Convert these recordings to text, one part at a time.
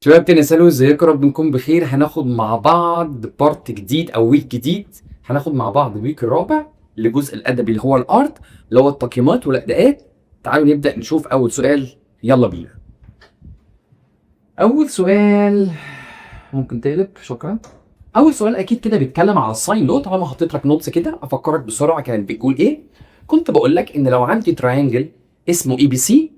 شباب تاني سالو، ازيكم؟ رب نكون بخير. هناخد مع بعض بارت جديد او ويك جديد. هناخد مع بعض الويك الرابع لجزء الادبي اللي هو الارت، اللي هو التقييمات والاداءات. تعالوا نبدا نشوف اول سؤال. يلا بينا. اول سؤال ممكن تقلب، شكرا. اول سؤال اكيد كده بيتكلم على الساين لو. طالما حطيت لك نوتس كده افكرك بسرعه، كانت بتقول ايه؟ كنت بقول لك ان لو عندي تراينجل اسمه اي بي سي،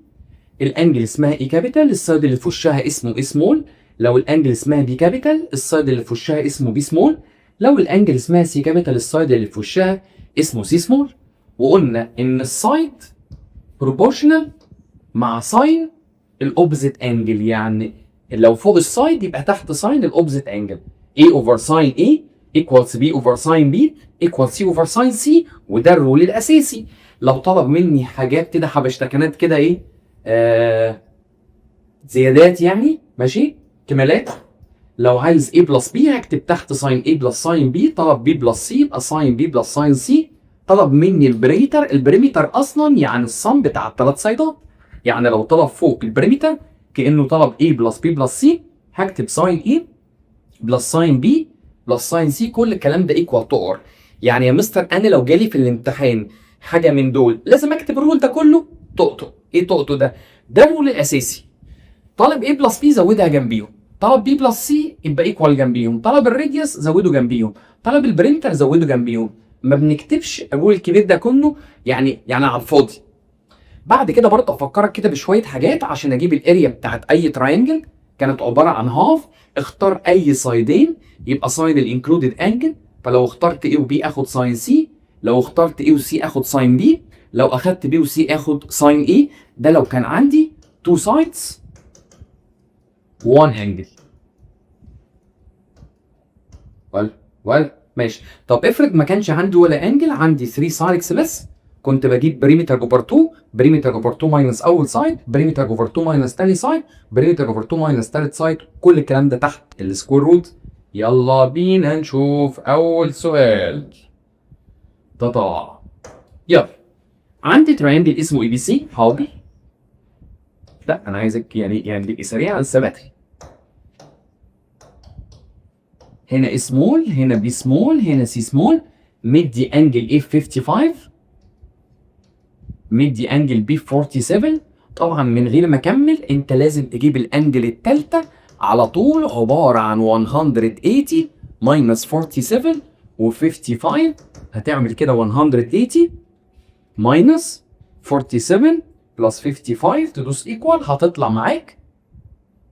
الانجل اسمها اي كابيتال، السايد اللي في وشها اسمه اي سمول. لو الانجل اسمها بي كابيتال، السايد اللي في وشها اسمه بي سمول. لو الانجل اسمها سي كابيتال، السايد اللي في وشها اسمه سي سمول. وقلنا ان السايد بروبورشنال مع ساين الاوبزيت انجل، يعني لو فوق السايد يبقى تحت ساين الاوبزيت انجل. A over sin A equals B over sin B equals C over sin C. وده الرول الاساسي. لو طلب مني حاجات كده حبشتكنات كده ايه، زيادات يعني، ماشي، كمالات. لو عايز A بلس B هكتب تحت ساين A بلس ساين B. طلب B بلس C يبقى ساين B بلس ساين C. طلب مني البريمتر اصلا يعني الصم بتاع الثلاث سايدات. يعني لو طلب فوق البريمتر كانه طلب A بلس B بلس C، هكتب ساين A بلس ساين B بلس ساين C. كل الكلام ده ايكوال تو ار. يعني يا مستر انا لو جالي في الامتحان حاجه من دول لازم اكتب الرول ده كله. طقطق ايه طقطق ده؟ ده الرول الاساسي. طالب A بلس B زودها جنبيهم، طلب B بلس C يبقى ايكوال جنبيهم، طلب الراديوس زوده جنبيهم، طلب البريمتر زوده جنبيهم. ما بنكتبش الرول الكبير ده كله يعني على الفاضي. بعد كده برضه افكرك كده بشويه حاجات عشان اجيب الاريا بتاعت اي تراينجل. كانت عباره عن هاف. اختار اي سايدين يبقى ساين الانكلودد انجل. فلو اخترت A وB اخد ساين C، لو اخترت A وC اخد ساين B، لو اخدت B وC اخد ساين E. ده لو كان عندي تو سايدز وان انجل. ولا ماشي. طب افرض ما كانش عندي ولا انجل، عندي 3 سايدز بس، كنت بجيب بريمتر اوفر 2، بريمتر اوفر 2 ماينس اول سايد، بريمتر اوفر 2 ماينس تاني سايد، بريمتر اوفر 2 ماينس تالت سايد. كل الكلام ده تحت السكوير روت. يلا بينا نشوف اول سؤال. طبعا يلا. عندي تراينجل اسمه اي بي سي. حاضر. لا انا عايزك يعني تبقي سريع على الثبات. هنا اي سمول، هنا بي سمول، هنا سي سمول. مدي انجل ايه 55، مدي انجل بي 47. طبعا من غير ما اكمل انت لازم تجيب الانجل الثالثه على طول، عباره عن 180 ماينس 47 و55. هتعمل كده 180 ماينس 47 بلس 55 تدوس ايكوال، هتطلع معاك.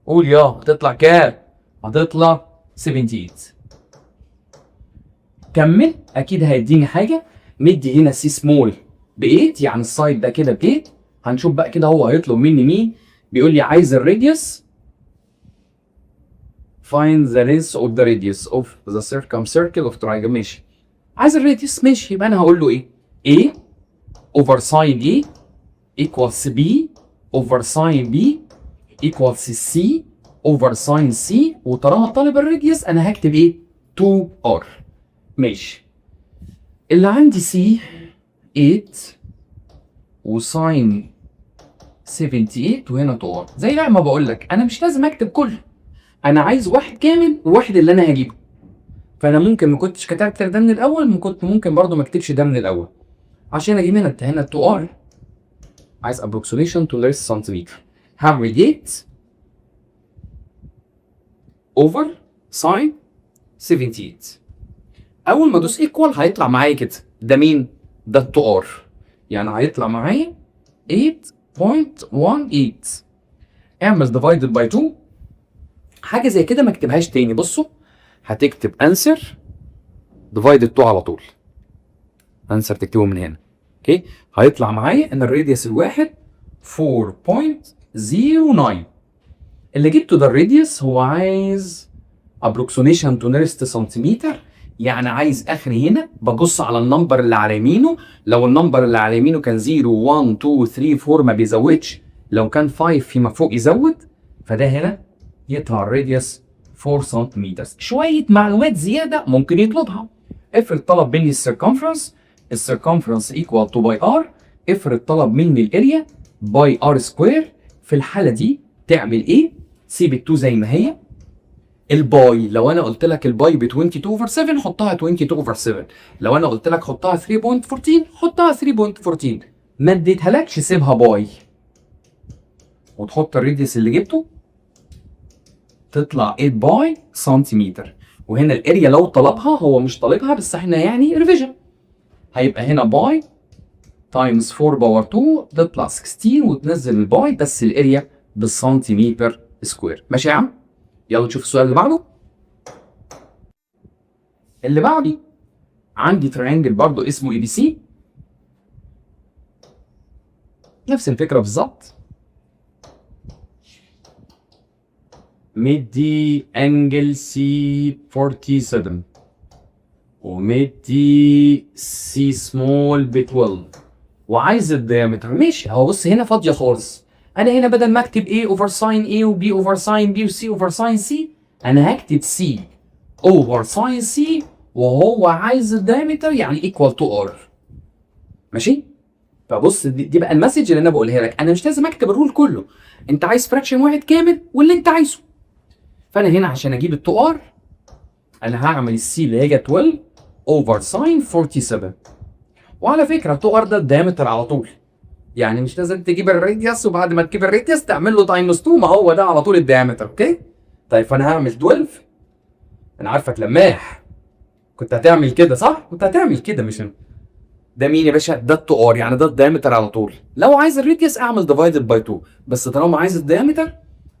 قول يا هتطلع كام؟ هتطلع 78. كمل. اكيد هيديني حاجه. مدي هنا سي سمول ب 8، يعني السايد ده كده ب 8. هنشوف بقى كده هو هيطلب مني مين. بيقول لي عايز الراديوس. find the length of the radius of the circumcircle of triangle. ماشي، عايز الراديوس. ماشي، يبقى انا هقول له ايه؟ A over sin A equals B over sin B equals C over sin C. وطالما طالب الراديوس انا هكتب ايه؟ 2R. ماشي. اللي عندي سي 8 وساين 78 وهنا 2R. زي ما بقول لك انا مش لازم اكتب كله، انا عايز واحد كامل وواحد اللي انا هجيبه. فانا ممكن ما كنتش كتبت ده من الاول، ممكن برضو ما اكتبش ده من الاول عشان اجيب هنا 2R. عايز approximation to less سنتيمتر. هعمل 8 over ساين 78. اول ما ادوس ايكوال هيطلع معايا كده. ده مين؟ ده 2R. يعني هيطلع معايا 8.18. اعمل divided by 2. حاجه زي كده ما اكتبهاش تاني. بصوا، هتكتب answer divided 2 على طول. answer تكتبه من هنا. اوكي، هيطلع معايا ان الراديوس الواحد 4.09. اللي جبته ده الراديوس. هو عايز approximation to nearest سنتيمتر، يعني عايز اخري هنا ببص على النمبر اللي على يمينه. لو النمبر اللي على يمينه كان 0 1 2 3 4 ما بيزودش، لو كان 5 فيما فوق يزود. فده هنا يطلع الراديوس 4 سنتيمتر. شويه معلومات زياده ممكن يطلبها. افرض طلب مني السيركمفرنس، السيركمفرنس ايكوال تو باي ار. افرض طلب مني الاريا باي ار سكوير. في الحاله دي تعمل ايه؟ سيب ال 2 زي ما هي. الباي لو انا قلت لك الباي ب 22/7 حطها 22/7. لو انا قلت لك حطها 3.14 حطها 3.14. ما اديتهالكش سيبها باي وتحط الريديوس اللي جبته تطلع 8 باي سنتيمتر. وهنا الاريا لو طلبها، هو مش طالبها بس احنا يعني ريفيجن، هيبقى هنا باي تايمز 4 باور 2 تطلع 16 وتنزل الباي بس الاريا بالسنتيمتر سكوير. ماشي يا عم؟ يلا نشوف السؤال اللي بعده. اللي بعدي عندي تريانجل برضه اسمه اي بي سي، نفس الفكره بالظبط. مدي انجل سي 47 ومدي سي سمول ب 12 وعايز الديامتر. ماشي، اهو بص هنا فاضيه خالص. انا هنا بدل ما اكتب A اوفر ساين A وB اوفر ساين B وC اوفر ساين C، انا هكتب C اوفر ساين C وهو عايز الدايمتر يعني ايكوال تو R. ماشي؟ فبص دي بقى المسج اللي انا بقولها لك، انا مش لازم اكتب الرول كله، انت عايز فراكشن واحد كامل واللي انت عايزه. فانا هنا عشان اجيب التو ار انا هعمل السي اللي هي 12 اوفر ساين 47. وعلى فكره التو ار ده الدايمتر على طول، يعني مش لازم تجيب الراديوس وبعد ما تجيب الراديوس تعمل له تايمز 2، ما هو ده على طول الدايمتر. اوكي طيب فانا هعمل 12. انا عارفك لماح، كنت هتعمل كده صح؟ كنت هتعمل كده. مش ده مين يا باشا؟ ده التو ار، يعني ده الدايمتر على طول. لو عايز الراديوس اعمل ديفايدد باي 2، بس طالما عايز الدايمتر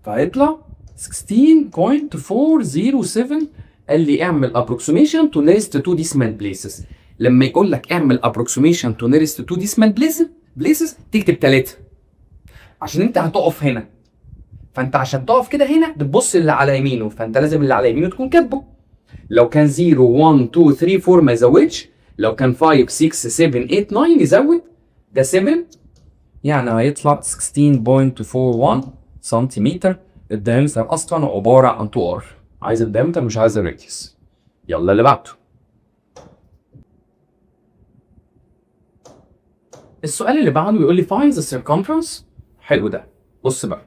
فهيطلع 16.407. قال لي اعمل approximation to nearest 2 decimal places. لما يقول لك اعمل approximation to nearest 2 decimal places تكتب 3 عشان انت هتقف هنا. فانت عشان تقف كده هنا بتبص اللي على يمينه، فانت لازم اللي على يمينه تكون كاتبه. لو كان 0 1 2 3 4 ما يزودش، لو كان 5 6 7 8 9 يزود. ده 7 يعني هيطلع 16.41 سنتيمتر. الدايمتر اصلا عباره عن 2 ار. عايز الدايمتر مش عايز الراديوس. يلا اللي بعده. السؤال اللي بعده بيقول لي find the circumference. حلو ده. بص بقى،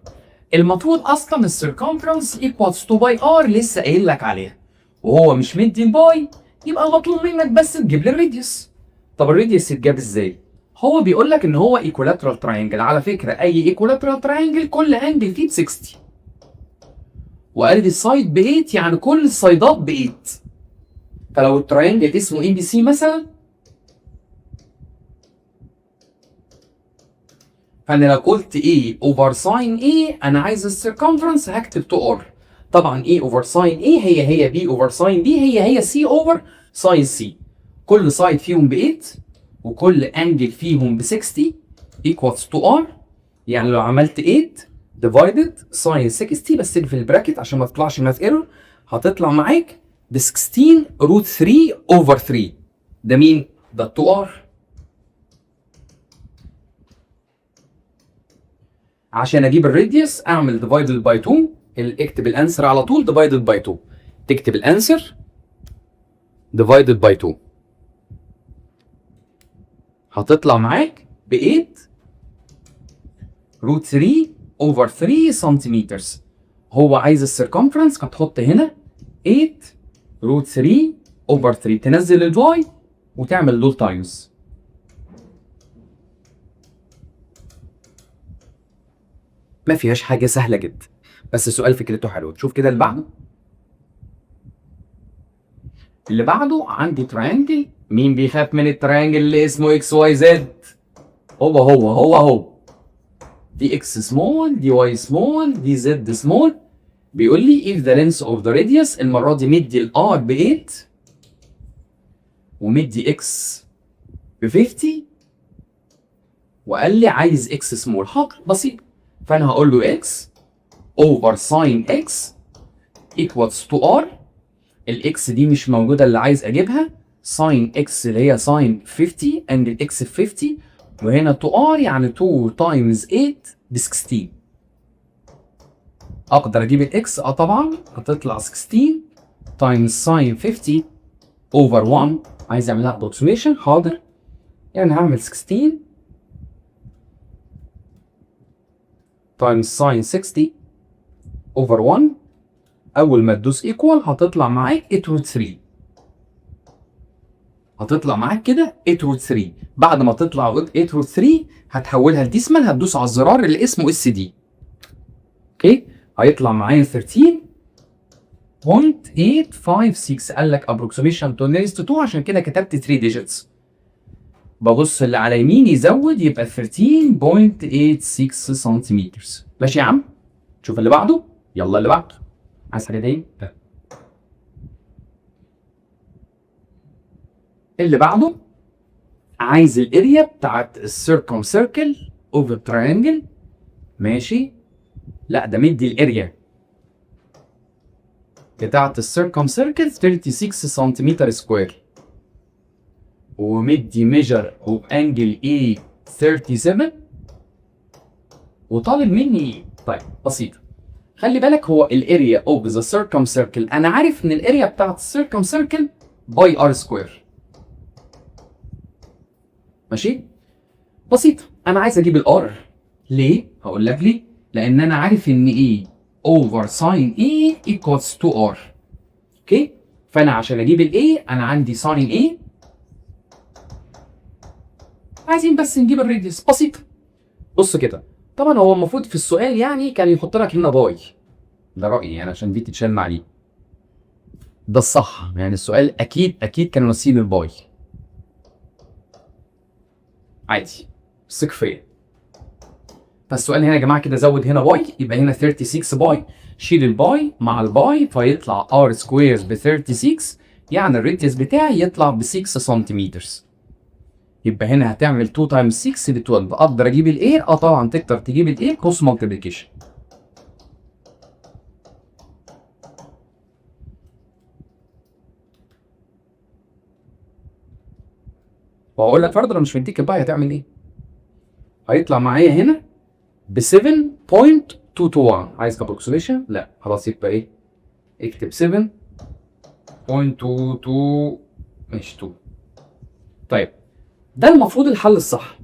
المفروض اصلا السيركمفرنس equals to باي ار لسه قايل لك عليها، وهو مش مدي الباي، يبقى مطلوب منك بس تجيب لي الراديوس. طب الراديوس يتجاب ازاي؟ هو بيقول لك ان هو ايكولاترال تراينجل. على فكره اي ايكولاترال تراينجل كل انجل فيه ب 60، وقال لي السايد ب 8 يعني كل السايدات ب 8. فلو التراينجل اسمه اي بي سي مثلا، فانا لو قلت A اوفر ساين A انا عايز السيركمفرنس هكتب 2 ار. طبعا A اوفر ساين A هي B اوفر ساين B هي C اوفر ساين C. كل سايد فيهم ب 8 وكل انجل فيهم ب 60 equals 2 r. يعني لو عملت 8 divided ساين 60 بس في البراكت عشان ما تطلعش ماث ايرور، هتطلع معاك ب 16 روت 3 اوفر 3. ده مين؟ ده 2 r. عشان اجيب الراديوس اعمل ديفايدد باي 2، اكتب الانسر على طول ديفايدد باي 2، تكتب الانسر ديفايدد باي 2 هتطلع معاك ب 8 روت 3 اوفر 3 سنتيمتر. هو عايز السيركمفرنس هتحط هنا 8 روت 3 اوفر 3، تنزل الواي وتعمل دول تايمز. ما فيهاش حاجه، سهله جدا، بس السؤال فكرته حلوه. شوف كده اللي بعده. اللي بعده عندي تريانجل. مين بيخاف من التريانجل اللي اسمه اكس واي زد؟ هو دي اكس سمول دي واي سمول دي زد سمول. بيقول لي if the length of the radius، المره دي مدي الار ب 8 ومدي اكس ب 50 وقال لي عايز اكس سمول. حاضر بسيط، فانا هقول له اكس اوفر ساين اكس equals to r. الاكس دي مش موجوده اللي عايز اجيبها، ساين اكس اللي هي ساين 50 and الاكس ب 50 وهنا 2 ار يعني 2 تايمز 8 ب 16. اقدر اجيب الاكس طبعا هتطلع 16 تايمز ساين 50 اوفر 1. عايز اعملها ابروكسيميشن، حاضر، يعني هعمل 16 تايمز ساين 60 اوفر 1. اول ما تدوس ايكوال هتطلع معاك 8 روت 3. هتطلع معاك كده 8 روت 3. بعد ما تطلع 8 روت 3 هتحولها لديسمال، هتدوس على الزرار اللي اسمه اس دي. اوكي، هيطلع معايا 13.856. قال لك approximation to nearest 2 عشان كده كتبت 3 digits. ببص اللي على يمين يزود يبقى 13.86 سنتيمتر. ماشي يا عم؟ شوف اللي بعده. يلا اللي بعده. عايز حاجه تاني؟ اللي بعده عايز الاريا بتاعت السيركم سيركل اوفر تراينجل. ماشي؟ لا ده مدي الاريا بتاعت السيركم سيركل 36 سنتيمتر سكوير، ومدي ميجر اوف انجل اي 37، وطالب مني. طيب بسيطه، خلي بالك هو الاريا اوف ذا سيركم سيركل، انا عارف ان الاريا بتاعت السيركم سيركل باي ار سكوير. ماشي؟ بسيطه، انا عايز اجيب الار. ليه؟ هقول لك ليه. لان انا عارف ان اي اوفر ساين اي ايكوالز تو ار. اوكي؟ فانا عشان اجيب الاي انا عندي ساين اي، عايزين بس نجيب الراديوس. بسيطه. بص كده، طبعا هو المفروض في السؤال يعني كان يحط لك هنا باي. ده رايي يعني عشان دي تتشال مع دي. ده الصح، يعني السؤال اكيد كانوا ناسيين الباي. عادي، ثق فيا. فالسؤال هنا يا جماعه كده زود هنا باي، يبقى هنا 36 باي. شيل الباي مع الباي فيطلع ار سكوير ب 36، يعني الراديوس بتاعي يطلع ب 6 سنتيمتر. يبقى هنا هتعمل 2 تايمز 6 ب 12. اقدر اجيب الايه؟ طبعا تقدر تجيب الايه كروس مالتيبيكيشن. وهقول لك فرضا مش مديك الباي هتعمل ايه؟ هيطلع معايا هنا ب 7.221. عايز كابوكسيليشن؟ لا خلاص، يبقى ايه؟ اكتب 7.22 مش 2. طيب ده المفروض الحل الصح،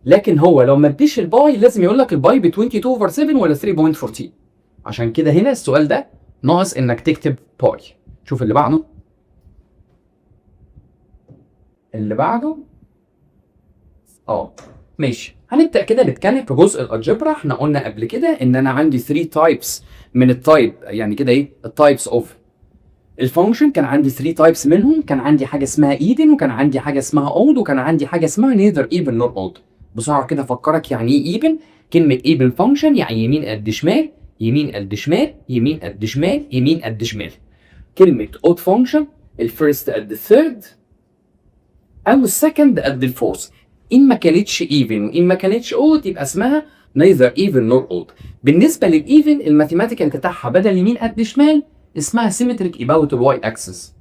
لكن هو لو ما اديش الباي لازم يقول لك الباي ب 22 اوفر 7 ولا 3.14. عشان كده هنا السؤال ده ناقص انك تكتب باي. شوف اللي بعده. اللي بعده ماشي، هنبدا كده نتكلم في جزء الالجبرا. احنا قلنا قبل كده ان انا عندي 3 تايبس من التايب، يعني كده ايه التايبس اوف الفانكشن. كان عندي 3 تايبس منهم، كان عندي حاجه اسمها ايفن، وكان عندي حاجه اسمها اود، وكان عندي حاجه اسمها نيذر ايفن نور اود. بسرعه كده افكرك يعني ايه ايفن. كلمه ايفن فانكشن يعني يمين قد شمال، يمين قد شمال، يمين قد شمال، يمين قد شمال. كلمه اود فانكشن الفيرست قد الثيرد او السكند قد الفورث. ان ما كانتش ايفن وان ما كانتش اود يبقى اسمها نيذر ايفن نور اود. بالنسبه للايفن الماثيماتيكال بتاعها بدل يمين قد شمال اسمها سيمتريك اباوت الواي اكسس.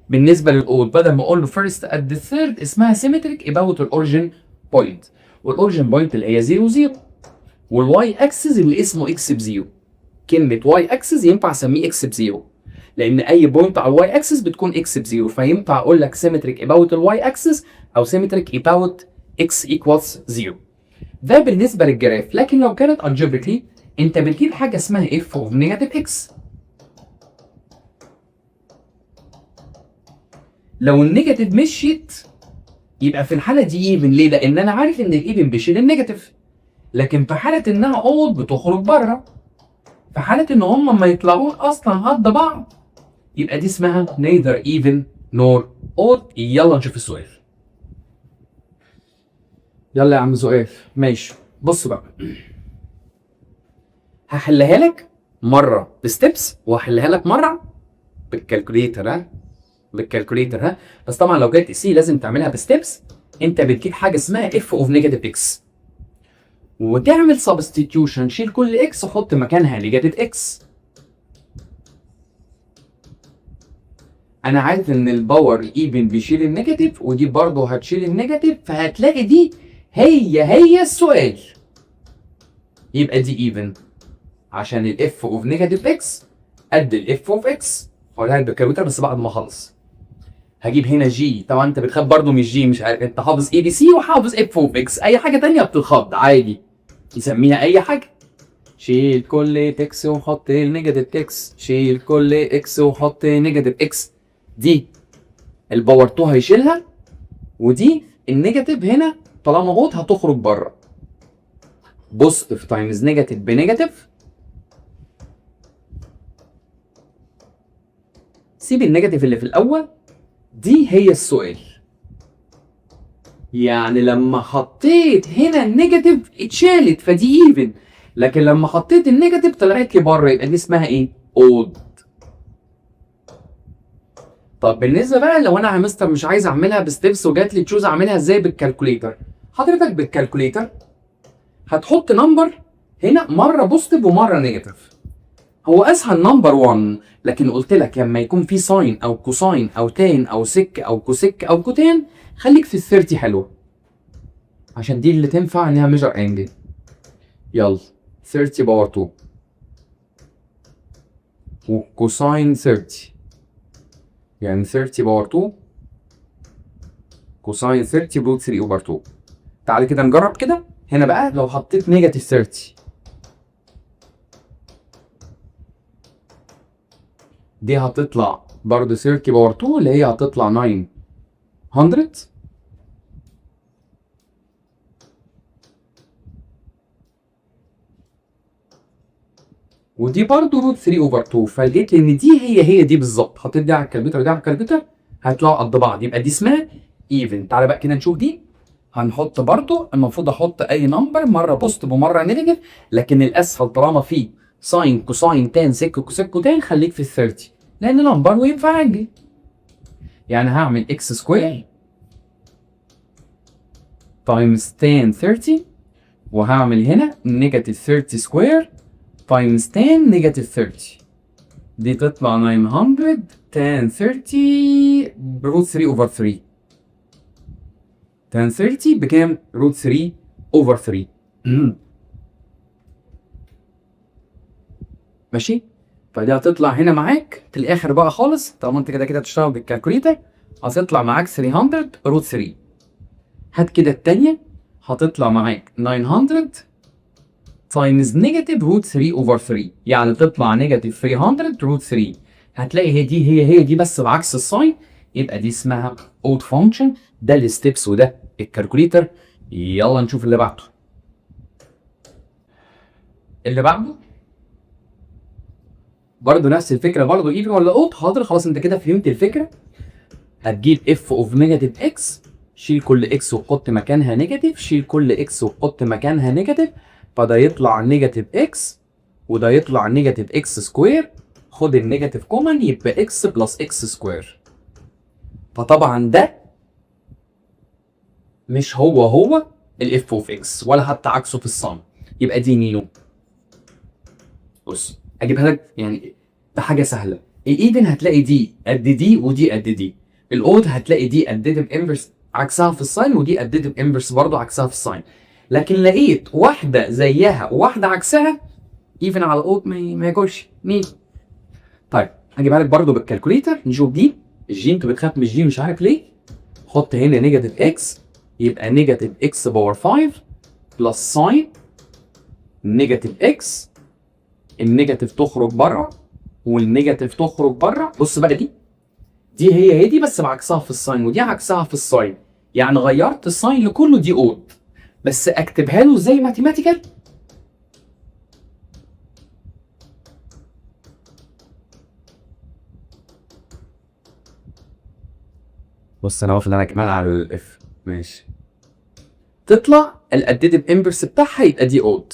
بالنسبه للاود بدل ما اقول له فيرست قد الثيرد اسمها سيمتريك اباوت الاوريجن بوينت، والاوريجن بوينت اللي هي 0 0، والواي اكسس اللي اسمه اكس بزيرو. كلمه واي اكسس ينفع اسميه اكس بزيرو لان اي بوينت على الواي اكسس بتكون اكس بزيرو، فينفع اقول لك سيمتريك اباوت الواي اكسس او سيمتريك اباوت اكس ايكوالز 0. ده بالنسبه للجراف. لكن لو كانت الجبريكلي انت بتجيب حاجه اسمها اف اوف نيجاتيف اكس. لو النيجاتيف مشيت يبقى في الحاله دي ايفن. ليه؟ لان انا عارف ان الايفن بيشيل النيجاتيف، لكن في حاله انها اود بتخرج بره. في حاله ان هم ما يطلعون اصلا قد بعض يبقى دي اسمها neither even nor odd. يلا نشوف السؤال. يلا يا عم سؤال. ماشي، بص بقى، هحلها لك مره بستبس وهحلها لك مره بالكالكوليتر. بالكالكوليتر بس طبعا لو جت سي لازم تعملها بستبس. انت بتجيب حاجه اسمها اف اوف نيجاتيف اكس وتعمل سبستيتيوشن، شيل كل اكس وحط مكانها نيجاتيف اكس. انا عارف ان الباور ايفن بيشيل النيجاتيف ودي برضه هتشيل النيجاتيف، فهتلاقي دي هي السؤال. يبقى دي ايفن عشان الاف اوف نيجاتيف اكس قد الاف اوف اكس. هقولها لك بالكالكوليتر بس بعد ما اخلص. هجيب هنا جي، طبعا انت بتخاف برضه من الجي، مش عارف انت حافظ اي بي سي وحافظ اف اوف اكس، اي حاجه ثانيه بتتخض عادي، يسميها اي حاجه. شيل كل اكس وحط النيجاتيف اكس، شيل كل اكس وحط نيجاتيف اكس. دي الباور 2 هيشيلها، ودي النيجاتيف هنا طالما اهوت هتخرج بره. بوزيتيف تايمز نيجاتيف بنيجاتيف. سيب النيجاتيف اللي في الاول، دي هي السؤال. يعني لما حطيت هنا النيجاتيف اتشالت فدي ايفن، لكن لما حطيت النيجاتيف طلعت لي بره، يبقى دي اسمها ايه؟ اود. طب بالنسبه بقى لو انا يا مستر مش عايز اعملها بستبس وجات لي تشوز اعملها ازاي بالكالكوليتر، حضرتك بالكالكوليتر هتحط نمبر هنا مره بوزيتيف ومره نيجاتيف. هو اسهل نمبر 1، لكن قلت لك لما يكون في ساين او كوساين او تان او سك او كوسك او كوتان خليك في ال 30 حلوه، عشان دي اللي تنفع انها ميجر انجل. يلا 30 باور 2 وكوساين 30، يعني 30 باور 2 كوساين 30 روت 3 اوفر 2. تعالى كده نجرب كده. هنا بقى لو حطيت نيجاتيف 30 دي هتطلع برضه 30 باور 2 اللي هي هتطلع 900، ودي برضه روت 3 اوفر 2. فلقيت ان دي هي دي بالظبط. حطيت دي على الكالكوليتر ودي على الكالكوليتر هيطلعوا قد بعض، يبقى دي اسمها ايفن. تعالى بقى كده نشوف دي. هنحط برضه المفروض احط اي نمبر مره بوزيتيف ومره نيجاتيف، لكن الاسهل طالما في ساين كوساين تان سك كوسك كوتان خليك في ال 30 لان نمبر وينفع انجل. يعني هعمل اكس سكوير تايمز تان 30 وهعمل هنا نيجاتيف 30 سكوير تايمز تان نيجاتيف 30. دي تطلع 900 تان 30 بروت 3 اوفر 3. تان 30 بكام؟ روت 3 اوفر 3. ماشي؟ فدي هتطلع هنا معاك في الاخر بقى خالص، طالما انت كده تشتغل بالكالكوليتر هتطلع معاك 300 روت 3. هات كده التانية هتطلع معاك 900 تايمز نيجاتيف روت 3 اوفر 3، يعني تطلع نيجاتيف 300 روت 3. هتلاقي هي دي بس بعكس الساين، يبقى دي اسمها اود فانكشن. ده الستبس وده الكالكوليتر. يلا نشوف اللي بعده. اللي بعده برضه نفس الفكره، برضه ايفن ولا اود. حاضر خلاص انت كده فهمت الفكره. هتجيب اف اوف نيجاتيف اكس، شيل كل اكس وحط مكانها نيجاتيف، شيل كل اكس وحط مكانها نيجاتيف، فده يطلع نيجاتيف اكس وده يطلع نيجاتيف اكس سكوير. خد النيجاتيف كومن يبقى اكس بلس اكس سكوير. فطبعا ده مش هو الاف اوف اكس ولا حتى عكسه في الصم، يبقى دي نينو. بص اجيبها لك يعني بحاجه سهله. الايفن هتلاقي دي قد دي ودي قد دي. الاود هتلاقي دي اديتيف انفرس عكسها في الساين ودي اديتيف انفرس برضه عكسها في الساين. لكن لقيت واحده زيها وواحده عكسها ايفن على اود ما ياكلش مين. طيب هجيبها لك برضه بالكالكوليتر نشوف دي. الجي انت بتخاف من الجي مش عارف ليه. حط هنا نيجاتيف اكس يبقى نيجاتيف اكس باور 5 بلس ساين نيجاتيف اكس. النيجاتيف تخرج بره والنيجاتيف تخرج بره. بص بقى دي هي دي بس بعكسها في الساين ودي عكسها في الساين، يعني غيرت الساين لكله دي اود بس اكتبها له زي ماثيماتيكال. بص انا واقف انا كمان على الاف ماشي. تطلع الاديتيف انفرس بتاعها يبقى دي اود.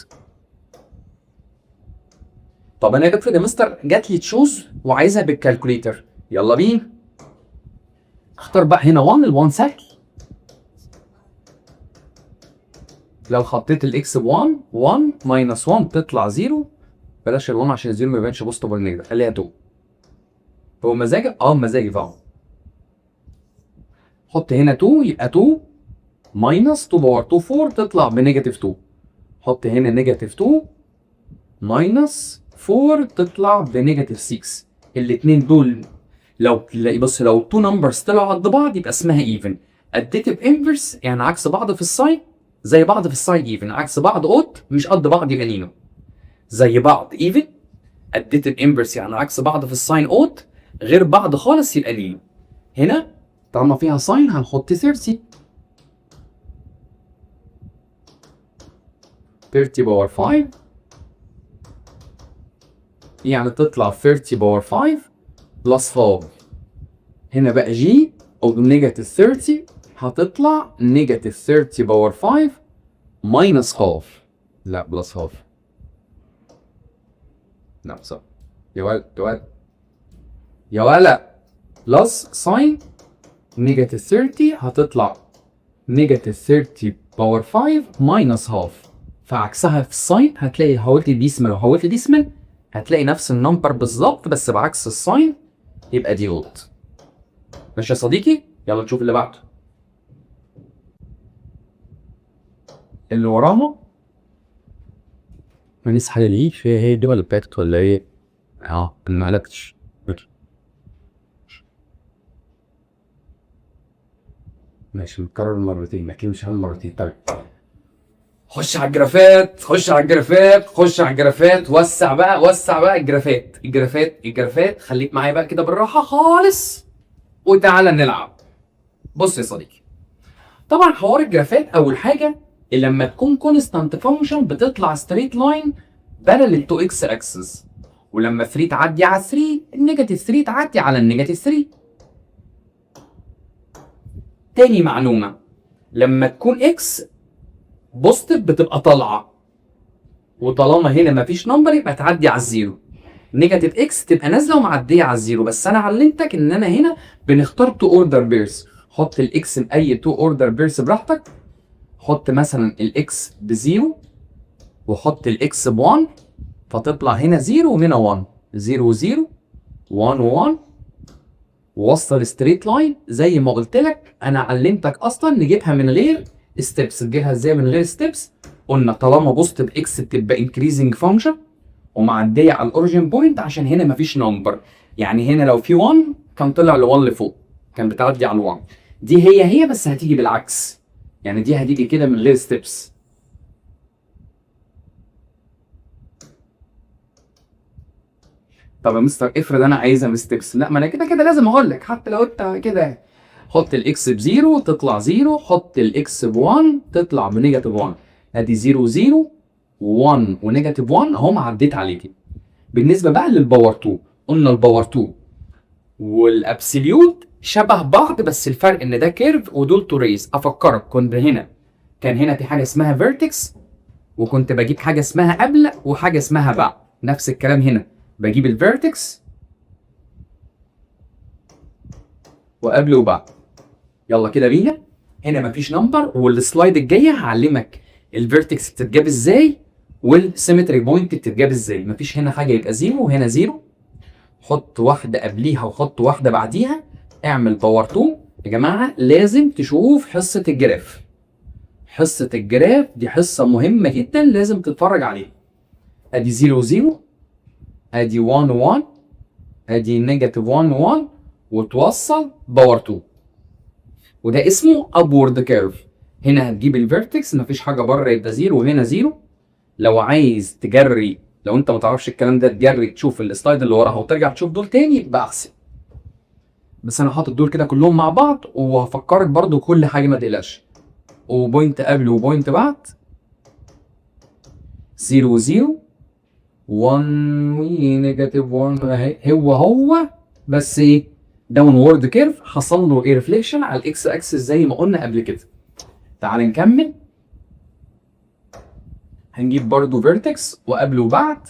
طب انا افرض يا مستر جات لي تشوز وعايزها بالكالكوليتر، يلا بينا. اختار بقى هنا 1. ال1 سهل. لو حطيت الاكس ب 1 1 ماينس 1 تطلع 0. بلاش ال1 عشان الزيرو ما يبانش بوزيتيف ولا نيجاتيف، خليها 2. هو مزاجك؟ مزاجي طبعا. حط هنا 2 يبقى 2 ماينس 2 باور 2 4 تطلع بنيجاتيف 2. حط هنا نيجاتيف 2 ماينس 4 تطلع بنيجاتيف 6. الاثنين دول لو 2 نمبرز طلعوا قد بعض يبقى اسمها ايفن. اديتيف انفرس يعني عكس بعض في الساين زي بعض في الساين ايفن، عكس بعض اود مش قد بعض يبقى نينو. زي بعض even اديتيف انفرس يعني عكس بعض في الساين اوت، غير بعض خالص يبقى ليه. هنا طالما فيها ساين هنحط 30 باور 5 يعني تطلع 30 باور 5 بلس 5. هنا بقى جي او نيجاتيف 30 هتطلع نيجاتيف 30 باور 5 ماينس 5. لا بلس 5. لا صح يا ولد يا ولد يا ولد. بلس ساين نيجاتيف 30 هتطلع نيجاتيف 30 باور 5 ماينس هاف. فعكسها في الساين هتلاقي حولت ديسمال وحولت ديسمال هتلاقي نفس النمبر بالظبط بس بعكس الساين يبقى دي غلط. ماشي يا صديقي؟ يلا نشوف اللي بعده. اللي وراها ما نسحل ليه في هي دي ولا باتت ولا ايه؟ ما علقتش. ماشي نكرر مرتين اكيد مش مرتين. طيب خش على الجرافات خش على الجرافات خش على الجرافات. وسع بقى الجرافات خليك معايا بقى كده بالراحه خالص وتعالى نلعب. بص يا صديقي، طبعا حوار الجرافات اول حاجه لما تكون كونستانت فانكشن بتطلع ستريت لاين بدل ال 2 اكس اكسس، ولما 3 تعدي على 3 النيجاتيف 3 تعدي على النيجاتيف 3. تاني معلومه، لما تكون اكس بوزيتيف بتبقى طالعه، وطالما هنا مفيش نمبر يبقى تعدي على الزيرو. نيجاتيف اكس تبقى نازله ومعديه على الزيرو، بس انا علمتك ان انا هنا بنختار 2 اوردر بيرس. حط الاكس باي 2 اوردر بيرس براحتك. حط مثلا الاكس بزيرو وحط الاكس ب1 فتطلع هنا 0 وهنا 1 0 0 1 1 ووصل ستريت لاين زي ما قلت لك. انا علمتك اصلا نجيبها من غير ستيبس. تجيبها ازاي من غير ستيبس؟ قلنا طالما بوزيتيف اكس بتبقى انكريزنج فانكشن ومعديه على الاوريجن بوينت عشان هنا مفيش نمبر. يعني هنا لو في 1 كان طلع ل1 لفوق كان بتعدي على ال1. دي هي بس هتيجي بالعكس، يعني دي هتيجي كده من غير ستيبس. طب يا مستر افرض انا عايزها بستبس. لا ما انا كده كده لازم اقول لك حتى لو انت كده. حط الاكس بزيرو تطلع زيرو، حط الاكس ب1 تطلع بنيجاتيف 1. ادي 0 0 1 ونيجاتيف 1 اهم عديت عليكي. بالنسبه بقى للباور 2 قلنا الباور 2 والابسوليوت شبه بعض بس الفرق ان ده كيرف ودول تو ريز. افكرك كنت هنا كان هنا في حاجه اسمها فيرتكس وكنت بجيب حاجه اسمها قبل وحاجه اسمها بعد. نفس الكلام هنا بجيب الفيرتكس وقبل وبعد. يلا كده بينا. هنا مفيش نمبر والسلايد الجايه هعلمك الفيرتكس بتتجاب ازاي والسيمتري بوينت بتتجاب ازاي. مفيش هنا حاجه يبقى زيرو وهنا زيرو. حط واحده قبليها وحط واحده بعديها. اعمل باور 2. يا جماعه لازم تشوف حصه الجراف. حصه الجراف دي حصه مهمه جدا لازم تتفرج عليها. ادي 0 0 ادي 1 1 ادي نيجاتيف 1 1 وتوصل باور 2 وده اسمه ابورد كيرف. هنا هتجيب الفيرتكس مفيش حاجه بره يبقى زيرو وهنا زيرو. لو عايز تجري لو انت ما تعرفش الكلام ده تجري تشوف السلايد اللي وراها وترجع تشوف دول تاني يبقى احسن. بس انا حاطط دول كده كلهم مع بعض وهفكرك برضو كل حاجه ما تقلقش. وبوينت قبل وبوينت بعد 0 0 1 نيجاتيف 1 اهي هو بس ايه داون وورد كيرف حصل له ايه ريفليكشن على الاكس اكسس زي ما قلنا قبل كده. تعال نكمل. هنجيب برضو فيرتكس وقبل وبعد.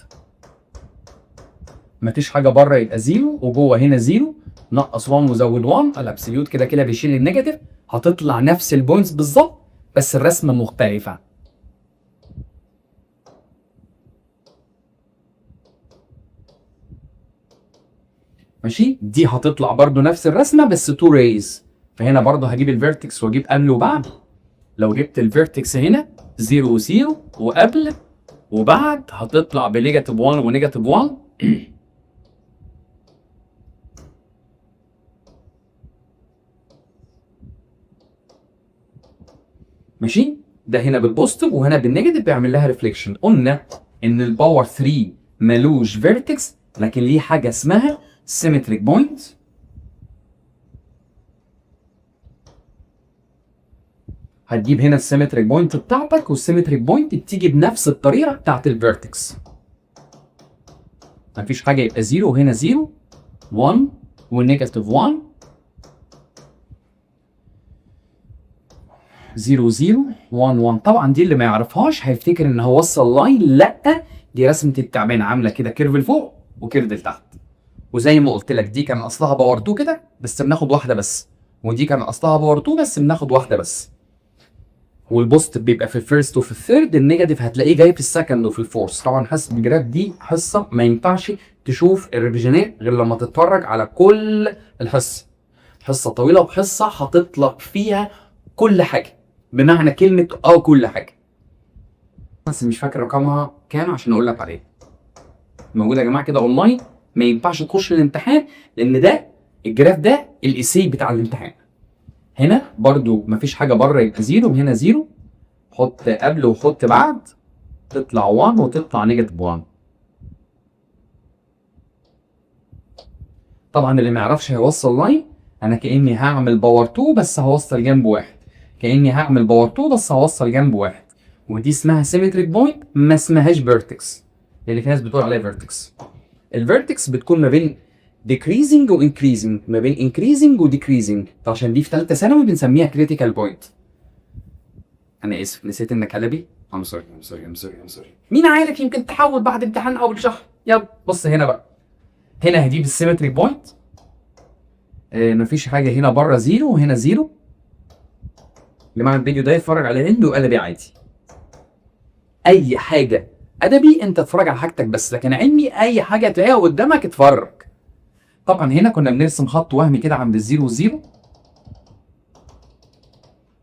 مفيش حاجه بره يبقى زيرو وجوه هنا زيرو. نقص 1 وزود 1 الابسوليوت كده كده بيشيل النيجاتيف. هتطلع نفس البوينتس بالظبط بس الرسمه مختلفه. ماشي دي هتطلع برضو نفس الرسمه بس تو ريز. فهنا برضو هجيب الفيرتكس واجيب قبل وبعد. لو جبت الفيرتكس هنا 0 0 وقبل وبعد هتطلع بنيجاتيف 1 ونيجاتيف 1. ماشي ده هنا بالبوزيتيف وهنا بالنيجاتيف بيعمل لها ريفليكشن. قلنا ان الباور 3 ملوش فيرتكس لكن ليه حاجه اسمها سيمتريك بوينت. هتجيب هنا السيمتريك بوينت بتاعتك، والسيمتريك بوينت بتيجي بنفس الطريقه بتاعت الفيرتكس. مفيش حاجه يبقى 0 وهنا 0 1 والنيجاتيف 1 0 0 1 1. طبعا دي اللي ما يعرفهاش هيفتكر ان هو وصل لاين، لا دي رسمه التعبان عامله كده كيرف لفوق وكيرف لتحت. وزي ما قلت لك دي كان اصلها باور 2 كده بس بناخد واحده بس، ودي كان اصلها باور 2 بس بناخد واحده بس. والبوزيتيف بيبقى في الفيرست وفي الثيرد، النيجاتيف هتلاقيه جاي في السكند وفي الفورث. طبعا حسب الجراف دي حصه ما ينفعش تشوف الريفيجنات غير لما تتفرج على كل الحصه. حصه طويله وحصه حاطط لك فيها كل حاجه بمعنى كلمه كل حاجه، بس مش فاكر رقمها كام عشان اقول لك عليه. موجوده يا جماعه كده اونلاين، ما ينفعش تخش الامتحان لان ده الجراف ده الايسي بتاع الامتحان. هنا برضو مفيش حاجه بره يبقى 0 وهنا 0، حط قبل وحط بعد تطلع 1 وتطلع نيجاتيف 1. طبعا اللي ما يعرفش هيوصل لاين، انا كاني هعمل باور 2 بس هوصل جنب واحد، كاني هعمل باور 2 بس هوصل جنب واحد، ودي اسمها سيمتريك بوينت ما اسمهاش فيرتكس، اللي في ناس بتقول عليها فيرتكس. الفيرتكس بتكون ما بين decreasing و increasing، ما بين increasing و decreasing، عشان دي في ثالثه ثانوي بنسميها critical point. انا اسف نسيت انك قلبي، I'm sorry. مين عارف يمكن تحول بعد امتحان اول شهر. يلا بص هنا بقى، هنا هجيب السيمتريك بوينت، مفيش حاجه هنا بره 0 وهنا 0. اللي مع الفيديو ده يتفرج على هند وقلبي عادي. اي حاجه ادبي انت اتفرج على حاجتك بس، لكن علمي اي حاجه تلاقيها قدامك اتفرج. طبعا هنا كنا بنرسم خط وهمي كده عند الزيرو وزيرو،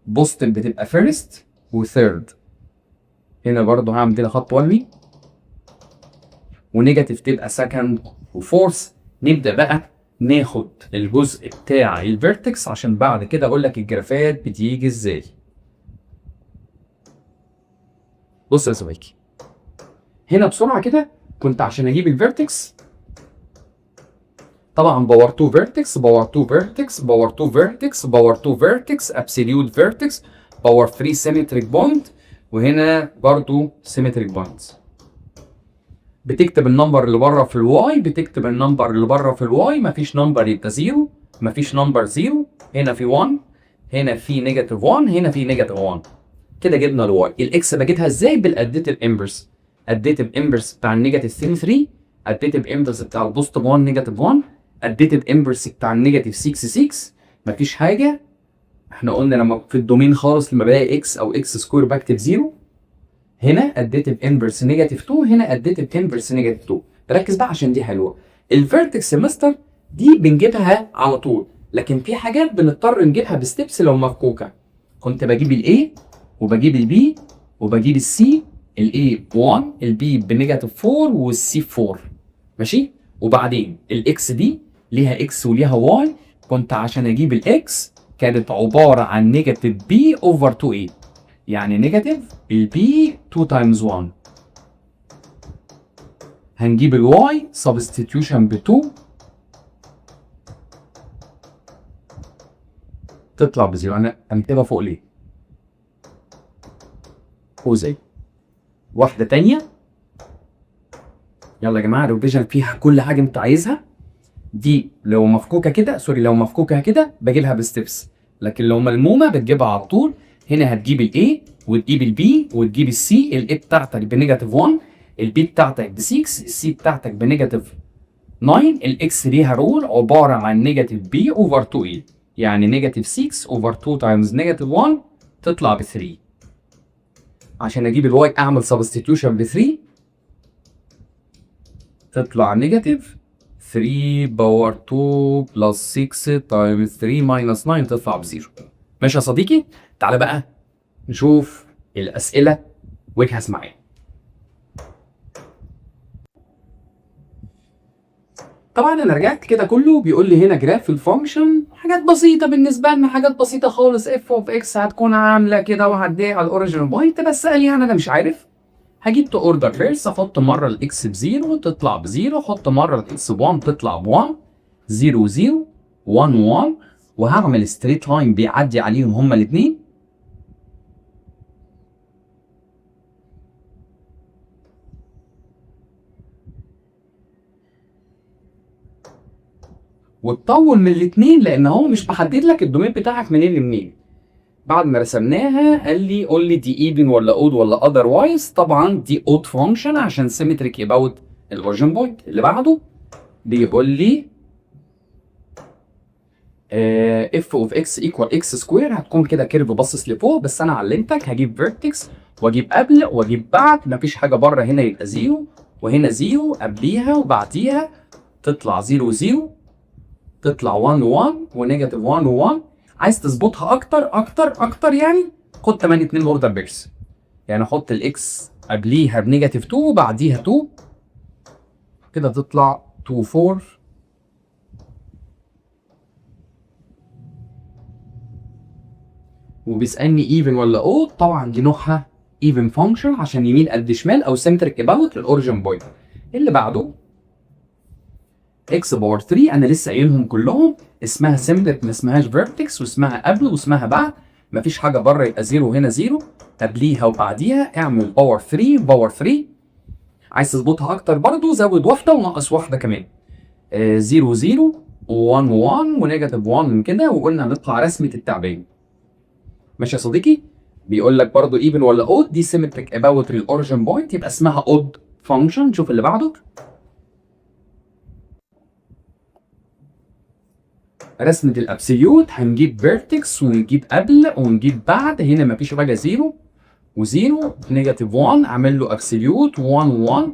بوزيتيف بتبقى فيرست وثيرد. هنا برضو هعمل كده خط وهمي، ونيجاتيف تبقى سكند وفورث. نبدا بقى ناخد الجزء بتاع الفيرتكس عشان بعد كده اقول لك الجرافات بتيجي ازاي. بص يا زميكي، هنا بسرعه كده كنت عشان اجيب الفيرتكس طبعا باور 2 فيرتكس، باور 2 فيرتكس، باور 2 فيرتكس، باور 2 فيرتكس، ابسوليوت فيرتكس، باور 3 سيمتريك بوينت، وهنا برضو سيمتريك بوينت. بتكتب النمبر اللي بره في الواي، بتكتب النمبر اللي بره في الواي، مفيش نمبر يبقى 0، مفيش نمبر 0. هنا في 1، هنا في نيجاتيف 1، هنا في نيجاتيف 1. كده جبنا الواي. الاكس بجيبها ازاي؟ بالاديتيف امبرس. اديتيف امبرس بتاع النيجاتيف 3، اديتيف امبرس بتاع البوزيتيف 1 نيجاتيف 1، اديتيف امبرس بتاع النيجاتيف 6. مفيش حاجه، احنا قلنا لما في الدومين خالص لما بلاقي اكس او اكس سكوير بكتب 0. هنا اديتيف انفرس نيجاتيف 2، هنا اديتيف انفرس نيجاتيف 2. ركز بقى عشان دي حلوه. الفيرتكس مستر دي بنجيبها على طول، لكن في حاجات بنضطر نجيبها بستبس لو مفكوكه. كنت بجيب الاي وبجيب البي وبجيب السي، الاي 1، البي بنيجاتيف 4 والسي 4، ماشي. وبعدين الاكس دي ليها اكس وليها واي، كنت عشان اجيب الاكس كانت عباره عن نيجاتيف بي اوفر 2 اي، يعني نيجاتيف البي 2 تايمز 1. هنجيب الواي سبستيتيوشن ب 2 تطلع ب 0. انا هنكتبها فوق ليه؟ فوق زي واحده تانيه. يلا يا جماعه الريفيجن فيها كل حاجه انت عايزها. دي لو مفكوكه كده لو مفكوكه كده بجيبها بستبس، لكن لو ملمومه بتجيبها على طول. هنا هتجيب الاي وتجيب البي وتجيب السي. الاي بتاعتك بنيجاتيف 1، البي بتاعتك ب 6، السي بتاعتك بنيجاتيف 9. الاكس ليها رول عباره عن نيجاتيف بي اوفر 2 اي، يعني نيجاتيف 6 اوفر 2 تايمز نيجاتيف 1 تطلع ب 3. عشان اجيب الواي اعمل سبستيتيوشن ب 3 تطلع نيجاتيف 3 باور 2 بلس 6 تايمز 3 ماينس 9 تطلع ب 0. ماشي يا صديقي؟ تعالى بقى نشوف الأسئلة واجهز معايا. طبعا انا رجعت كده كله بيقول لي هنا جراف الفانكشن، حاجات بسيطه بالنسبه لنا، حاجات بسيطه خالص. اف اوف اكس هتكون عامله كده وهتضيق على الاوريجين بوينت، بس قال يعني انا مش عارف هجيب تو اوردر بيرس، احط مره الاكس بزيرو تطلع بزيرو، احط مره الاكس ب1 تطلع ب1، 0 0 1 1، وهعمل ستريت لاين بيعدي عليهم هما الاثنين. وتطول من الاثنين لان هو مش محدد لك الدومين بتاعك منين لمنين. بعد ما رسمناها قال لي قول لي دي ايفن ولا اود ولا اذروايز. طبعا دي اود فانكشن عشان سيمتريك اباوت الاوريجن بوينت. اللي بعده بيقول لي اف اوف اكس ايكوال اكس سكوير. هتكون كده كيرف باصص لفوق، بس انا علمتك هجيب فيرتكس واجيب قبل واجيب بعد، مفيش حاجه بره هنا يبقى زيرو وهنا زيرو، قبليها وبعديها تطلع 0 0 تطلع 1 1 ونيجاتيف 1 1. عايز تظبطها اكتر يعني خد 8 2 اوردر بيرس، يعني احط الاكس قبليها بنيجاتيف 2 وبعديها 2 كده تطلع 2 4. وبيسالني ايفن ولا اود. طبعا دي نوعها ايفن فانكشن عشان يمين قد شمال او سنتريك اباوت للاوريجن بوينت. اللي بعده اكس باور 3، انا لسه قايلهم كلهم، اسمها سيمبلت ما اسمهاش فيرتكس، واسمها قبل واسمها بعد، مفيش حاجه بره يبقى 0 هنا 0، قبليها وبعديها اعمل باور 3 باور 3. عايز تظبطها اكتر برضو زود واحده ونقص واحده كمان، 0 0 1 1 ونيجاتيف 1 من كده، وقلنا هنطلع رسمه التعبان. ماشي يا صديقي؟ بيقول لك برضو ايفن ولا اود، دي سيمتريك اباوت الاوريجن بوينت يبقى اسمها اود فانكشن. شوف اللي بعده، رسمة الابسوليوت هنجيب فيرتكس ونجيب قبل ونجيب بعد. هنا مفيش حاجة 0 و0 نيجاتيف 1، اعمل له ابسوليوت 1 1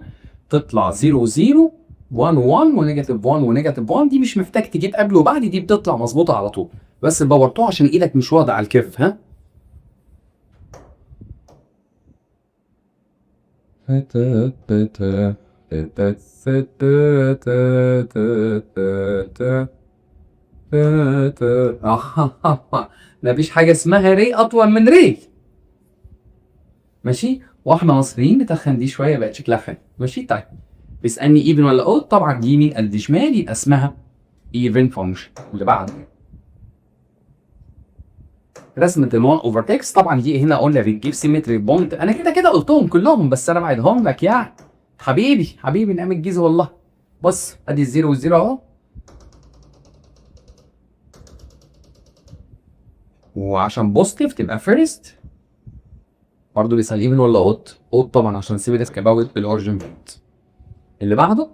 تطلع 0 0 1 1 ونيجاتيف 1 ونيجاتيف 1. دي مش محتاج تجيب قبل وبعد، دي بتطلع مظبوطة على طول، بس باورتوها عشان ايدك مش واضحة على الكيرف. ها مفيش حاجة اسمها ري أطول من ري. ماشي؟ واحنا مصريين نتخن دي شوية بقت شكلها حلو. ماشي؟ طيب بيسألني ايفن ولا اود، طبعا دي يمين قد شمال يبقى اسمها ايفن فانكشن. اللي بعده رسمة ال1 اوفر تكس. طبعا دي هنا قلنا بنجيب سيمتري بوينت، انا كده قلتهم كلهم بس انا بعيدهم لك يعني. حبيبي نعم الجيزة والله. بص ادي الزيرو والزيرو اهو، وعشان بوزيتيف تبقى فيرست. برضه بيسأل ايفن ولا اود، اود طبعا عشان سيمتريك اباوت بالاوريجن بوينت. اللي بعده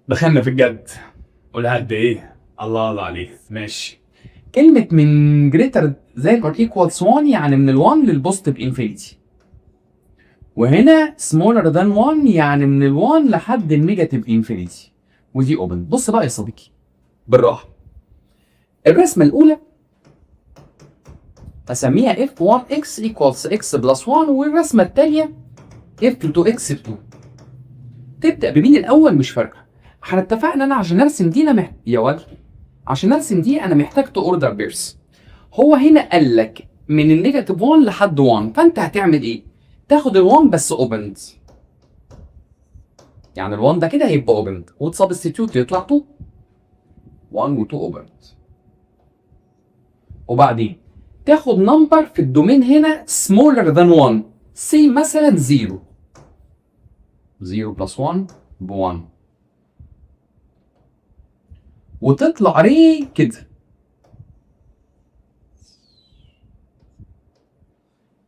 دخلنا في الجد. قولها قد ايه؟ الله عليك. ماشي. كلمة من جريتر ذان اور ايكوالز 1 يعني من ال1 للبوزيتيف انفينيتي، وهنا سمولر ذان 1 يعني من ال1 لحد النيجاتيف انفينيتي، ودي اوبن. بص بقى يا صديقي بالراحة، الرسمة الأولى أسميها f1x equals x plus 1، والرسمة التانية f2x 2. تبدأ بمين الأول مش فارقة. احنا اتفقنا أنا عشان أرسم دي يا ولد، عشان أرسم دي أنا محتاج تو أوردر بيرس. هو هنا قال لك من النيجاتيف 1 لحد 1، فأنت هتعمل إيه؟ تاخد ال1 بس أوبند، يعني ال1 ده كده هيبقى أوبند، وتسبستيتيوت يطلع 2 1 و 2 أوبند. وبعدين تاخد نمبر في الدومين هنا smaller than 1، سي مثلا 0 بلس 1 ب 1، وتطلع ري كده.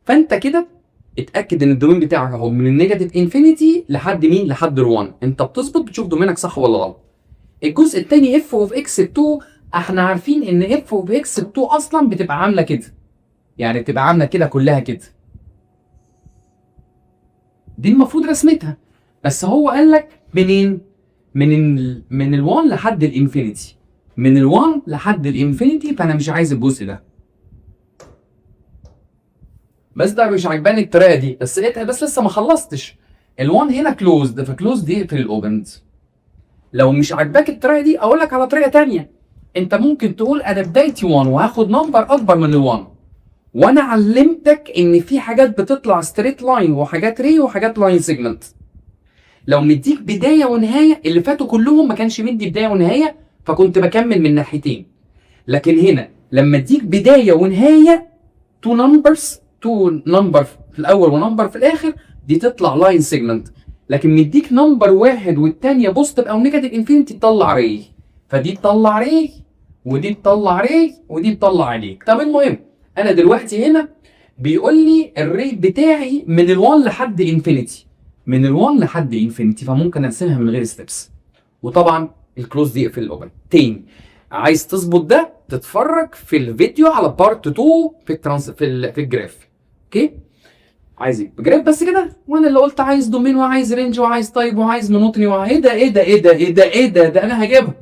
فانت كده اتاكد ان الدومين بتاعك اهو من النيجاتيف انفينيتي لحد مين؟ لحد ال1. انت بتظبط بتشوف دومينك صح ولا غلط. الجزء الثاني اف اوف اكس 2، احنا عارفين ان اف اوف اكس 2 اصلا بتبقى عامله كده، يعني بتبقى عامله كده كلها كده، دي المفروض رسمتها، بس هو قال لك منين؟ من ال1 لحد الانفينيتي، من ال1 لحد الانفينيتي، فانا مش عايز الجزء ده. بس ده مش عجباني الطريقه دي، بس لسه ما خلصتش. ال1 هنا كلوزد، فكلوزد يقفل الاوبند. لو مش عاجباك الطريقه دي اقول لك على طريقه ثانيه. انت ممكن تقول انا بدايتي 1 وهاخد نمبر اكبر من ال1، وانا علمتك ان في حاجات بتطلع ستريت لاين وحاجات ري وحاجات لاين سيجمنت. لو مديك بدايه ونهايه، اللي فاتوا كلهم ما كانش مدي بدايه ونهايه فكنت بكمل من ناحيتين. لكن هنا لما اديك بدايه ونهايه، تو نمبر في الاول ونمبر في الاخر، دي تطلع لاين سيجمنت. لكن مديك نمبر واحد والثانيه بوزيتيف او نيجاتيف انفينيتي تطلع ري، فدي تطلع ري ودي تطلع ري ودي تطلع عليك. طب المهم انا دلوقتي هنا بيقول لي الريت بتاعي من ال1 لحد انفينيتي، من ال1 لحد انفينيتي، فممكن ارسمها من غير ستيبس. وطبعا الكلوز دي اقفل الاوبن. تاني عايز تظبط ده تتفرج في الفيديو على بارت 2 في الجراف. اوكي، عايز ايه بجراف بس كده، وانا اللي قلت عايز دومين وعايز رينج وعايز تايب وعايز مونوتوني ايه ده ايه ده ايه ده ايه ده ايه ده، ده انا هجيبها.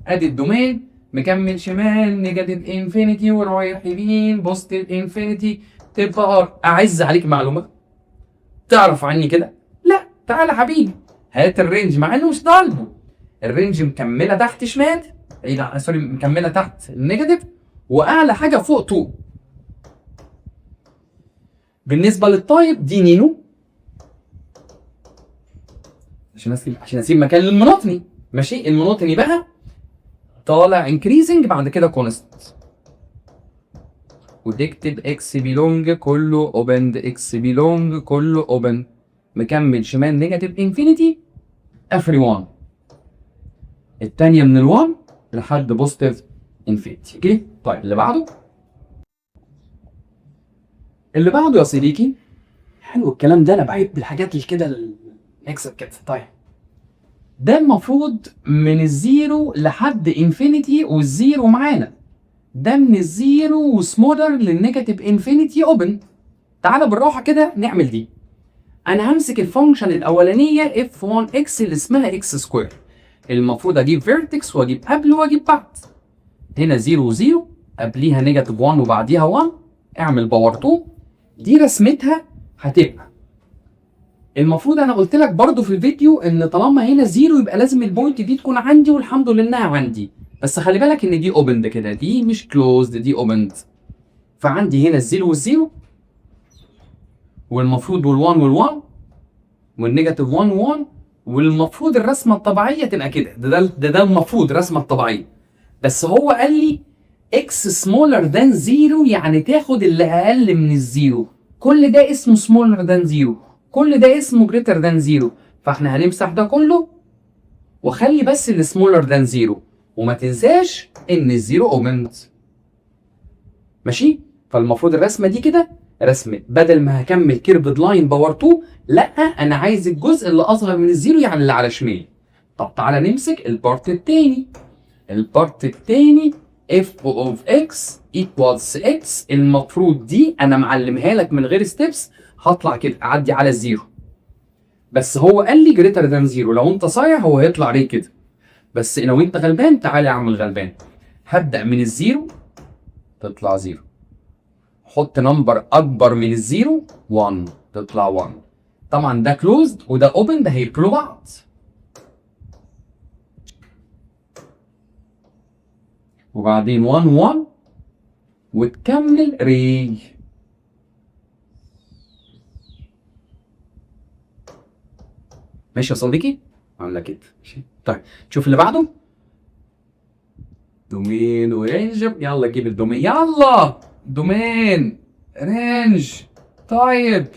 ادي الدومين مكمل شمال نيجاتيف انفينيتي ورايح يمين بوزيتيف انفينيتي، تبقى ار. اعز عليك معلومه تعرف عني كده؟ لا، تعالى يا حبيبي هات الرينج، مع انه مش طالبه. الرينج مكمله تحت شمال، سوري مكمله تحت النيجاتيف، واعلى حاجه فوق 2. بالنسبه للتايب دي نينو، عشان اسيب مكان للمونوتوني. ماشي، المونوتوني بقى طالع انكريزنج بعد كده كونستنت، وتكتب اكس بيلونج كله اوبند، اكس بيلونج كله اوبن، مكمل شمال نيجاتيف انفينيتي اخر 1، الثانيه من ال1 لحد بوزيتيف انفينيتي. اوكي طيب اللي بعده يا صديقي. حلو الكلام ده، انا بحب الحاجات اللي كده نكسب كده. طيب ده المفروض من الزيرو لحد انفينيتي، والزيرو معانا ده من الزيرو وسمولر للنيجاتيف انفينيتي اوبن. تعالى بالراحه كده نعمل دي. انا همسك الفانكشن الاولانيه f1x اللي اسمها x سكوير، المفروض اجيب فيرتكس واجيب قبل واجيب بعد. هنا 0 0 قبليها نيجاتيف 1 وبعديها 1، اعمل باور 2. دي رسمتها هتبقى المفروض، انا قلت لك برضو في الفيديو ان طالما هنا 0 يبقى لازم البوينت دي تكون عندي، والحمد لله انها عندي. بس خلي بالك ان دي اوبند كده، دي مش كلوزد، دي اوبند. فعندي هنا الزيرو والزيرو، والمفروض وال1 وال1 والنيجاتيف 1 و1، والمفروض الرسمه الطبيعيه تبقى كده. ده المفروض الرسمه الطبيعيه. بس هو قال لي اكس سمولر ذان زيرو، يعني تاخد اللي اقل من الزيرو. كل ده اسمه سمولر ذان زيرو، كل ده اسمه جريتر ذان زيرو. فاحنا هنمسح ده كله وخلي بس السمولر ذان زيرو، وما تنساش ان الزيرو اوبند. ماشي، فالمفروض الرسمه دي كده رسمه، بدل ما هكمل كيرفد لاين باور 2، لا انا عايز الجزء اللي اصغر من الزيرو، يعني اللي على شمال. طب تعالى نمسك البارت التاني. البارت التاني f of x equals x، المفروض دي انا معلمها لك من غير ستيبس، هطلع كده اعدي على الزيرو. بس هو قال لي جريتر ذان زيرو، لو انت صايع هو هيطلع ليه كده. بس لو انت غلبان تعالى يا عم الغلبان، هبدا من الزيرو تطلع زيرو، حط نمبر اكبر من الزيرو 1 تطلع 1. طبعا ده كلوزد وده اوبن، ده هيقفلوا بعض. وبعدين 1 1 وتكمل ري. ماشي يا صديقي؟ عامله كده. طيب شوف اللي بعده. دومين ورينج، يلا جيب الدومين، يلا دومين رينج طيب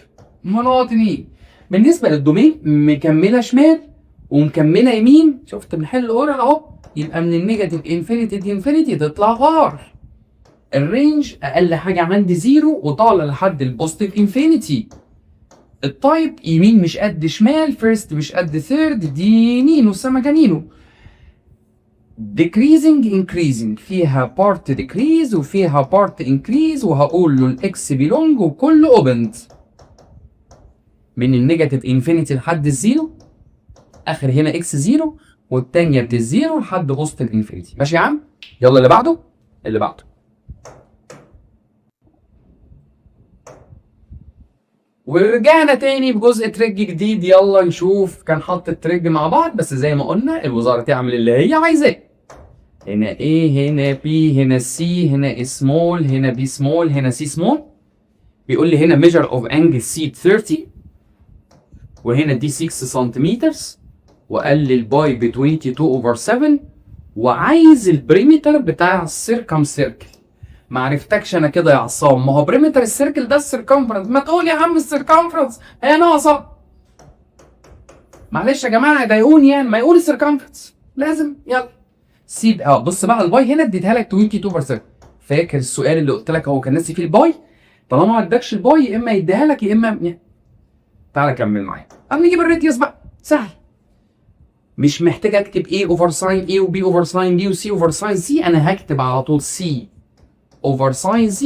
مونوتوني. بالنسبه للدومين مكمله شمال ومكمله يمين، شفت بنحل الاورال اهو. يبقى من النيجاتيف انفينيتي دي انفينيتي تطلع غار. الرينج اقل حاجه عندي زيرو وطالع لحد البوزيتيف انفينيتي. التايب يمين مش قد شمال، فيرست مش قد ثيرد، دي نينو السمكه نينو. decreasing increasing، فيها part decrease وفيها part increase، وهقول له الاكس بيلونج وكله اوبند من النيجاتيف انفينيتي لحد الزيرو، اخر هنا اكس زيرو، والتانية بالزيرو لحد بوزيتيف انفينيتي. ماشي يا عم؟ يلا اللي بعده. اللي بعده ورجعنا تاني بجزء تريج جديد. يلا نشوف، كان حاطط التريج مع بعض بس زي ما قلنا الوزارة تعمل اللي هي عايزاه. هنا A، هنا B، هنا C، هنا A سمول، هنا B سمول، هنا C سمول. بيقول لي هنا measure of angle C 30 وهنا دي 6 سنتيمتر وقال لي الباي ب 22/7 وعايز البريمتر بتاع السيركم سيركل. ما عرفتكش انا كده يا عصام، ما هو بريمتر السيركل ده السيركمفرنس، ما تقول يا عم السيركمفرنس هي ناقصه. معلش يا جماعه ضايقوني يعني، ما يقول السيركمفرنس لازم. يلا سيب بص بقى الباي هنا اديتها لك 22%. فاكر السؤال اللي قلت لك هو كان ناسي فيه الباي؟ طالما ما ادكش الباي يا اما يديها لك يا اما تعالى كمل معايا. قبل نجيب الراديوس بقى سهل، مش محتاج اكتب A اوفر ساين A وB اوفر ساين B وC اوفر ساين C، انا هكتب على طول C اوفر ساين C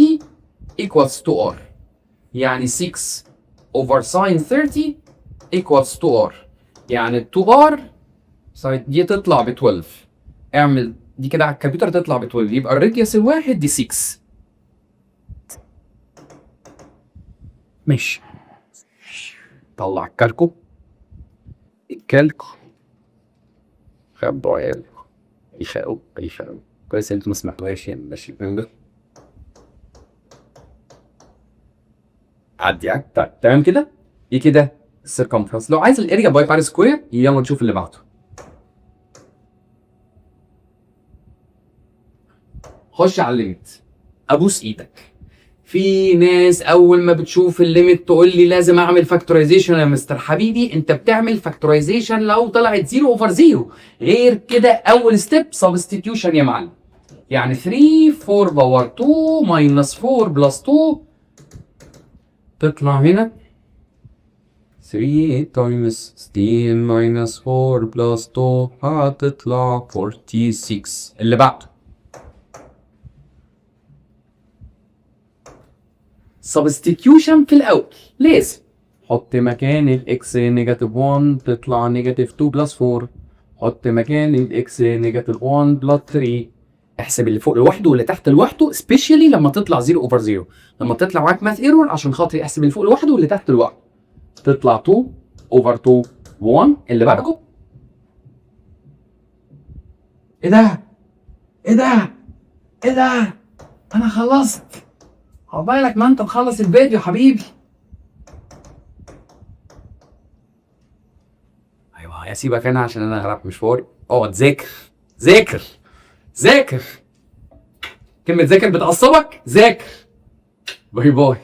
equals to R. يعني 6 اوفر ساين 30 equals to R. يعني 2R دي تطلع ب 12. اعمل دي كده على الكمبيوتر تطلع ب 12، يبقى الراديوس الواحد دي 6. ماشي. طلع الكالكو. خبوا عيال يخاقوا كويس انتوا ما سمعتوهاش يعني. ماشي عدي طيب تمام كده. ايه كده السيركمفرنس. لو عايز الاريا باي ار سكوير يلا نشوف اللي بعده. خش على الليميت. ابوس ايدك، في ناس اول ما بتشوف الليميت تقول لي لازم اعمل فاكتورايزيشن يا مستر. حبيبي انت بتعمل فاكتورايزيشن لو طلعت 0 اوفر 0، غير كده اول ستيب سبستيتيوشن يا معلم. يعني 3 4 باور 2 ماينس 4 بلس 2 تطلع هنا 3 تايمز 16 ماينس 4 بلس 2 هتطلع 46. اللي بعده سبستيتيوشن في الاول لازم حط مكان الاكس نيجاتيف 1 تطلع نيجاتيف 2 بلس 4، حط مكان الاكس نيجاتيف 1 بلس 3. احسب اللي فوق لوحده واللي تحت لوحده، سبيشالي لما تطلع 0 اوفر 0، لما تطلع معاك ماث ايرور عشان خاطر احسب اللي فوق لوحده واللي تحت لوحده. تطلع 2 اوفر 2 1. اللي بعده ايه ده؟ ايه ده؟ ايه ده؟ انا خلصت. عقبالك ما انت مخلص الفيديو حبيبي. ايوه هسيبك انا عشان انا هروح مشواري. اقعد ذاكر. كلمة ذاكر بتعصبك؟ ذاكر. باي باي.